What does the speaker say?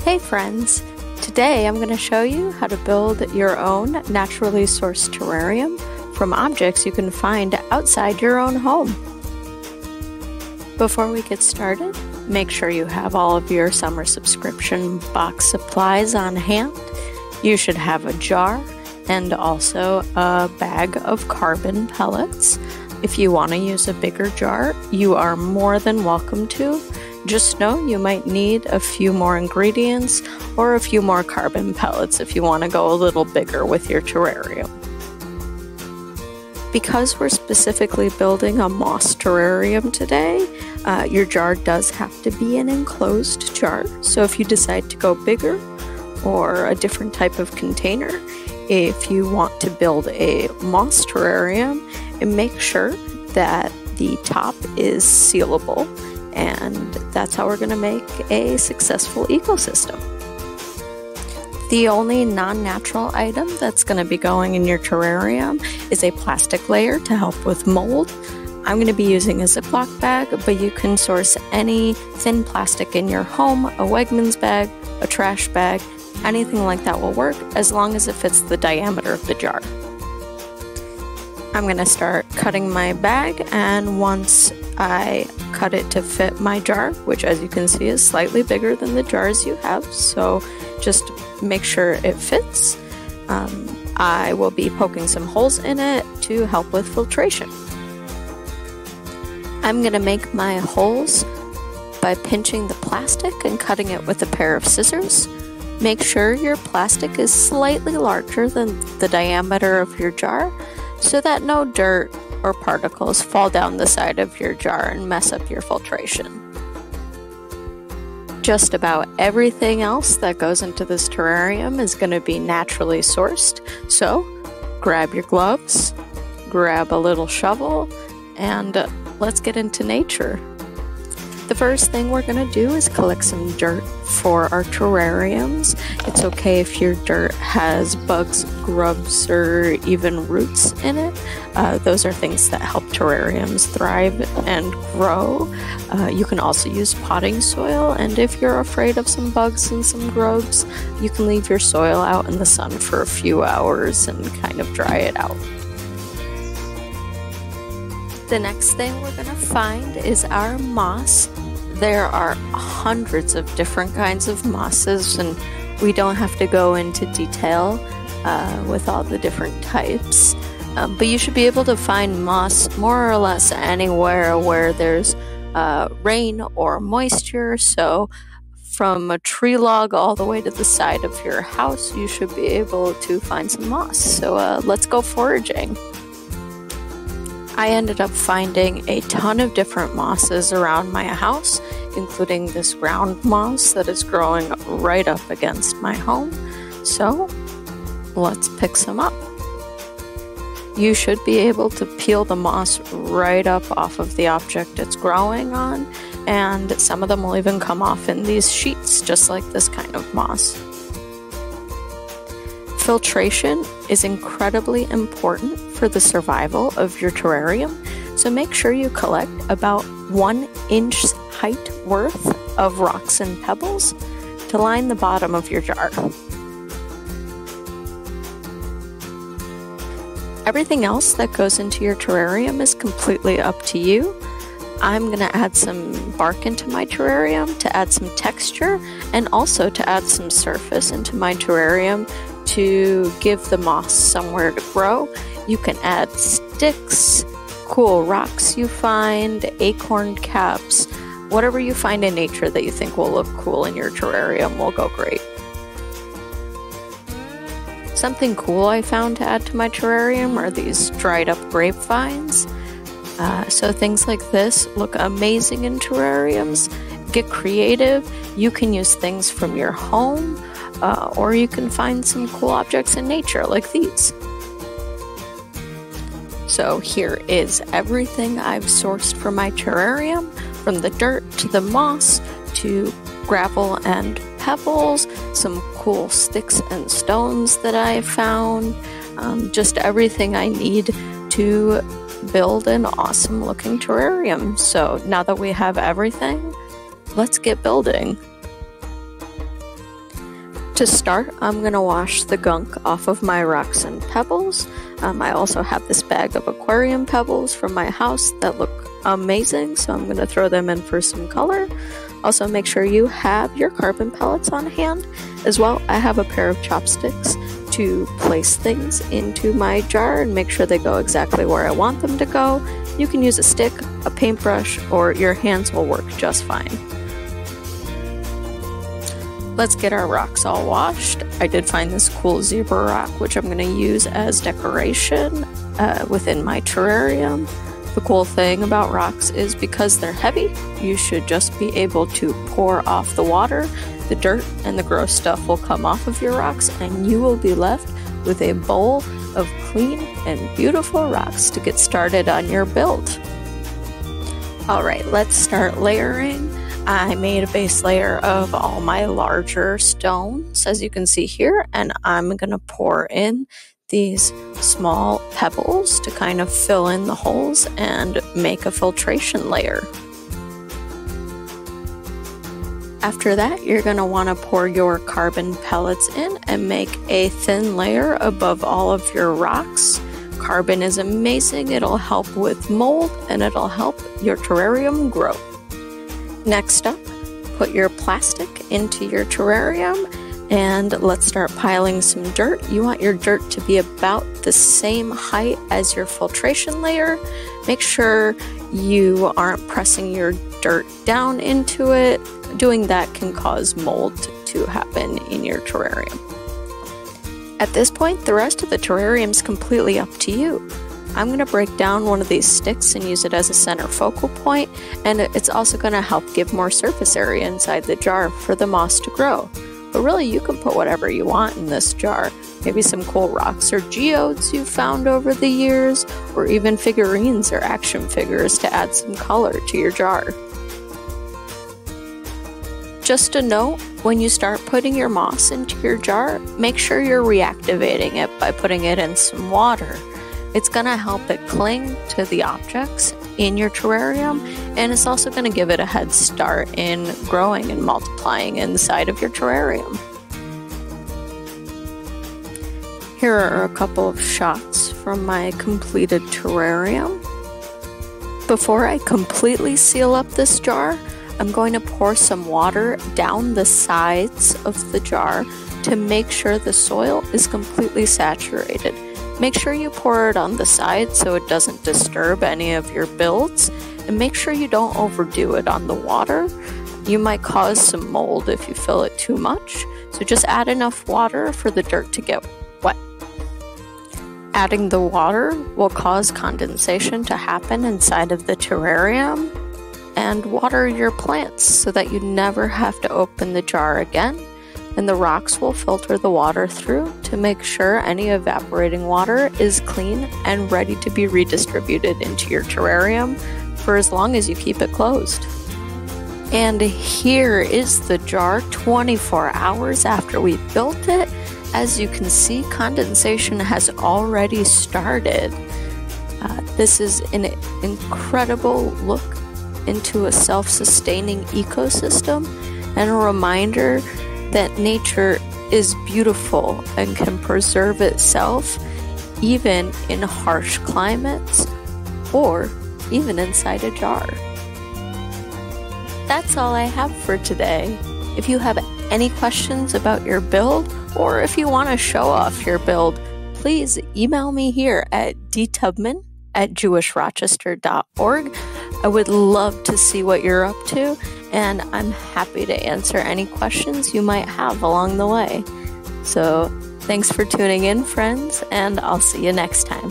Hey friends! Today I'm going to show you how to build your own naturally sourced terrarium from objects you can find outside your own home. Before we get started, make sure you have all of your summer subscription box supplies on hand. You should have a jar and also a bag of carbon pellets. If you want to use a bigger jar, you are more than welcome to. Just know you might need a few more ingredients or a few more carbon pellets if you want to go a little bigger with your terrarium. Because we're specifically building a moss terrarium today, your jar does have to be an enclosed jar. So if you decide to go bigger or a different type of container, if you want to build a moss terrarium, make sure that the top is sealable. And that's how we're going to make a successful ecosystem. The only non-natural item that's going to be going in your terrarium is a plastic layer to help with mold. I'm going to be using a Ziploc bag, but you can source any thin plastic in your home, a Wegmans bag, a trash bag, anything like that will work as long as it fits the diameter of the jar. I'm going to start cutting my bag, and once I cut it to fit my jar, which as you can see is slightly bigger than the jars you have, so just make sure it fits. I will be poking some holes in it to help with filtration. I'm going to make my holes by pinching the plastic and cutting it with a pair of scissors. Make sure your plastic is slightly larger than the diameter of your jar, so that no dirt or particles fall down the side of your jar and mess up your filtration. Just about everything else that goes into this terrarium is going to be naturally sourced, so grab your gloves, grab a little shovel, and let's get into nature. The first thing we're going to do is collect some dirt for our terrariums. It's okay if your dirt has bugs, grubs, or even roots in it. Those are things that help terrariums thrive and grow. You can also use potting soil, and if you're afraid of some bugs and some grubs, you can leave your soil out in the sun for a few hours and kind of dry it out. The next thing we're going to find is our moss. There are hundreds of different kinds of mosses, and we don't have to go into detail with all the different types. But you should be able to find moss more or less anywhere where there's rain or moisture. So from a tree log all the way to the side of your house, you should be able to find some moss. So let's go foraging. I ended up finding a ton of different mosses around my house, including this ground moss that is growing right up against my home. So let's pick some up. You should be able to peel the moss right up off of the object it's growing on, and some of them will even come off in these sheets, just like this kind of moss. Filtration is incredibly important for the survival of your terrarium, so make sure you collect about 1 inch height worth of rocks and pebbles to line the bottom of your jar. Everything else that goes into your terrarium is completely up to you. I'm going to add some bark into my terrarium to add some texture and also to add some surface into my terrarium to give the moss somewhere to grow. You can add sticks, cool rocks you find, acorn caps, whatever you find in nature that you think will look cool in your terrarium will go great. Something cool I found to add to my terrarium are these dried up grapevines. So things like this look amazing in terrariums. Get creative. You can use things from your home, or you can find some cool objects in nature like these. So here is everything I've sourced for my terrarium, from the dirt to the moss to gravel and pebbles, some cool sticks and stones that I found, just everything I need to build an awesome looking terrarium. So now that we have everything, let's get building. To start, I'm going to wash the gunk off of my rocks and pebbles. I also have this bag of aquarium pebbles from my house that look amazing, so I'm going to throw them in for some color. Also, make sure you have your carbon pellets on hand. As well, I have a pair of chopsticks to place things into my jar and make sure they go exactly where I want them to go. You can use a stick, a paintbrush, or your hands will work just fine. Let's get our rocks all washed. I did find this cool zebra rock, which I'm going to use as decoration within my terrarium. The cool thing about rocks is because they're heavy, you should just be able to pour off the water. The dirt and the gross stuff will come off of your rocks, and you will be left with a bowl of clean and beautiful rocks to get started on your build. Alright, let's start layering. I made a base layer of all my larger stones, as you can see here, and I'm going to pour in these small pebbles to kind of fill in the holes and make a filtration layer. After that, you're going to want to pour your carbon pellets in and make a thin layer above all of your rocks. Carbon is amazing. It'll help with mold and it'll help your terrarium grow. Next up, put your plastic into your terrarium and let's start piling some dirt. You want your dirt to be about the same height as your filtration layer. Make sure you aren't pressing your dirt down into it. Doing that can cause mold to happen in your terrarium. At this point, the rest of the terrarium is completely up to you. I'm going to break down one of these sticks and use it as a center focal point, and it's also going to help give more surface area inside the jar for the moss to grow. But really, you can put whatever you want in this jar. Maybe some cool rocks or geodes you've found over the years, or even figurines or action figures to add some color to your jar. Just a note, when you start putting your moss into your jar, make sure you're reactivating it by putting it in some water. It's going to help it cling to the objects in your terrarium, and it's also going to give it a head start in growing and multiplying inside of your terrarium. Here are a couple of shots from my completed terrarium. Before I completely seal up this jar, I'm going to pour some water down the sides of the jar to make sure the soil is completely saturated. Make sure you pour it on the side so it doesn't disturb any of your builds, and make sure you don't overdo it on the water. You might cause some mold if you fill it too much, so just add enough water for the dirt to get wet. Adding the water will cause condensation to happen inside of the terrarium, and water your plants so that you never have to open the jar again. And the rocks will filter the water through to make sure any evaporating water is clean and ready to be redistributed into your terrarium for as long as you keep it closed. And here is the jar 24 hours after we built it. As you can see, condensation has already started. This is an incredible look into a self-sustaining ecosystem and a reminder that nature is beautiful and can preserve itself even in harsh climates or even inside a jar. That's all I have for today. If you have any questions about your build, or if you want to show off your build, please email me here at dtubman@jewishrochester.org. I would love to see what you're up to, and I'm happy to answer any questions you might have along the way. So, thanks for tuning in, friends, and I'll see you next time.